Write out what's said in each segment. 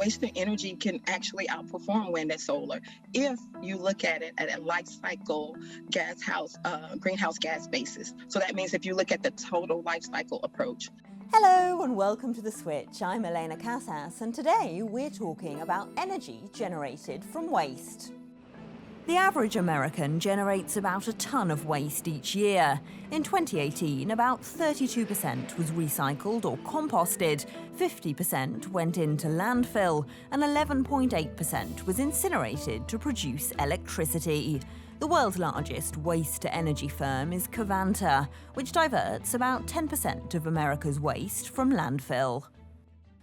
Waste to energy can actually outperform wind and solar if you look at it at a life cycle greenhouse gas basis. So that means if you look at the total life cycle approach. Hello and welcome to The Switch. I'm Elena Casas and today we're talking about energy generated from waste. The average American generates about a ton of waste each year. In 2018, about 32% was recycled or composted, 50% went into landfill, and 11.8% was incinerated to produce electricity. The world's largest waste-to-energy firm is Covanta, which diverts about 10% of America's waste from landfill.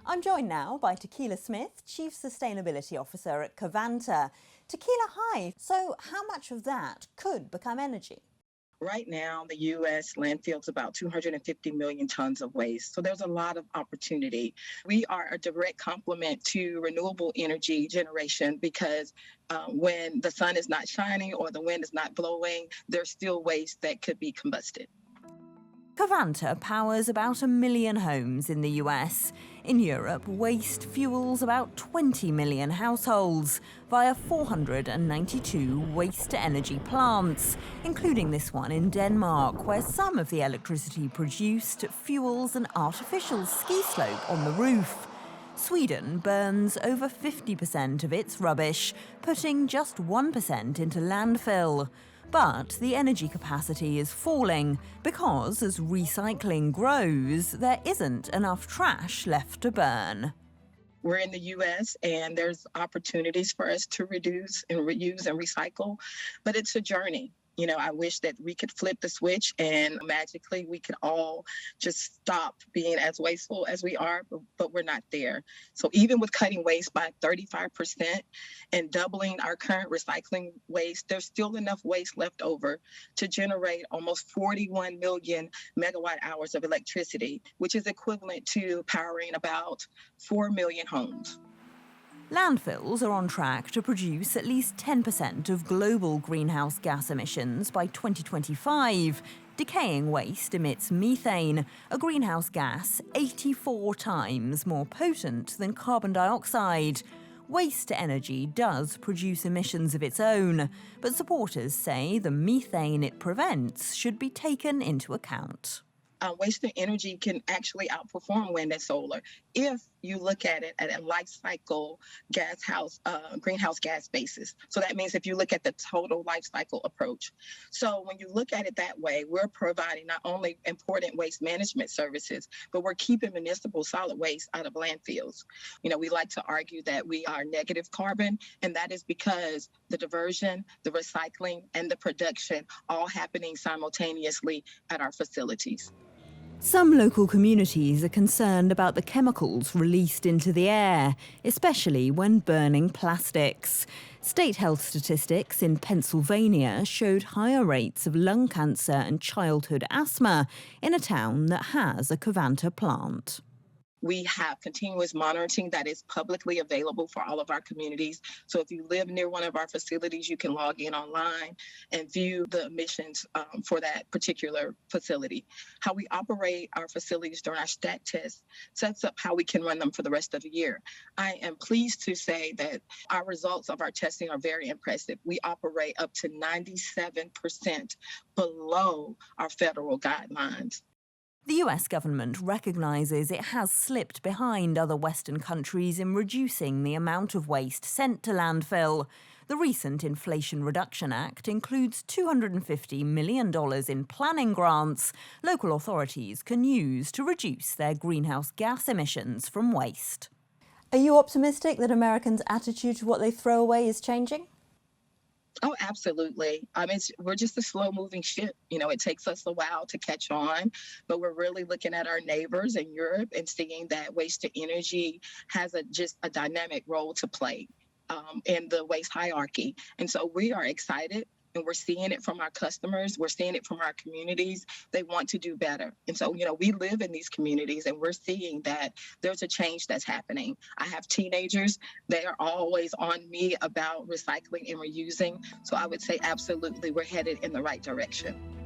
I'm joined now by Tequila Smith, Chief Sustainability Officer at Covanta. Tequila, hi. So how much of that could become energy? Right now, the U.S. landfills about 250 million tons of waste. So there's a lot of opportunity. We are a direct complement to renewable energy generation because when the sun is not shining or the wind is not blowing, there's still waste that could be combusted. Covanta powers about 1 million homes in the US. In Europe, waste fuels about 20 million households via 492 waste-to-energy plants, including this one in Denmark, where some of the electricity produced fuels an artificial ski slope on the roof. Sweden burns over 50% of its rubbish, putting just 1% into landfill. But the energy capacity is falling because as recycling grows, there isn't enough trash left to burn. We're in the U.S. and there's opportunities for us to reduce and reuse and recycle, but it's a journey. You know, I wish that we could flip the switch and magically we could all just stop being as wasteful as we are, but we're not there. So even with cutting waste by 35% and doubling our current recycling waste, there's still enough waste left over to generate almost 41 million megawatt hours of electricity, which is equivalent to powering about 4 million homes. Landfills are on track to produce at least 10% of global greenhouse gas emissions by 2025. Decaying waste emits methane, a greenhouse gas 84 times more potent than carbon dioxide. Waste-to-energy does produce emissions of its own, but supporters say the methane it prevents should be taken into account. Waste to energy can actually outperform wind and solar if you look at it at a life cycle greenhouse gas basis. So that means if you look at the total life cycle approach. So when you look at it that way, we're providing not only important waste management services, but we're keeping municipal solid waste out of landfills. You know, we like to argue that we are negative carbon, and that is because the diversion, the recycling, and the production all happening simultaneously at our facilities. Some local communities are concerned about the chemicals released into the air, especially when burning plastics. State health statistics in Pennsylvania showed higher rates of lung cancer and childhood asthma in a town that has a Covanta plant. We have continuous monitoring that is publicly available for all of our communities. So if you live near one of our facilities, you can log in online and view the emissions for that particular facility. How we operate our facilities during our stat test sets up how we can run them for the rest of the year. I am pleased to say that our results of our testing are very impressive. We operate up to 97% below our federal guidelines. The US government recognises it has slipped behind other Western countries in reducing the amount of waste sent to landfill. The recent Inflation Reduction Act includes $250 million in planning grants local authorities can use to reduce their greenhouse gas emissions from waste. Are you optimistic that Americans' attitude to what they throw away is changing? Oh, absolutely. I mean, we're just a slow-moving ship. You know, it takes us a while to catch on, but we're really looking at our neighbors in Europe and seeing that waste to energy has just a dynamic role to play in the waste hierarchy. And so we are excited. And we're seeing it from our customers. We're seeing it from our communities. They want to do better. And so, you know, we live in these communities and we're seeing that there's a change that's happening. I have teenagers. They are always on me about recycling and reusing. So I would say absolutely we're headed in the right direction.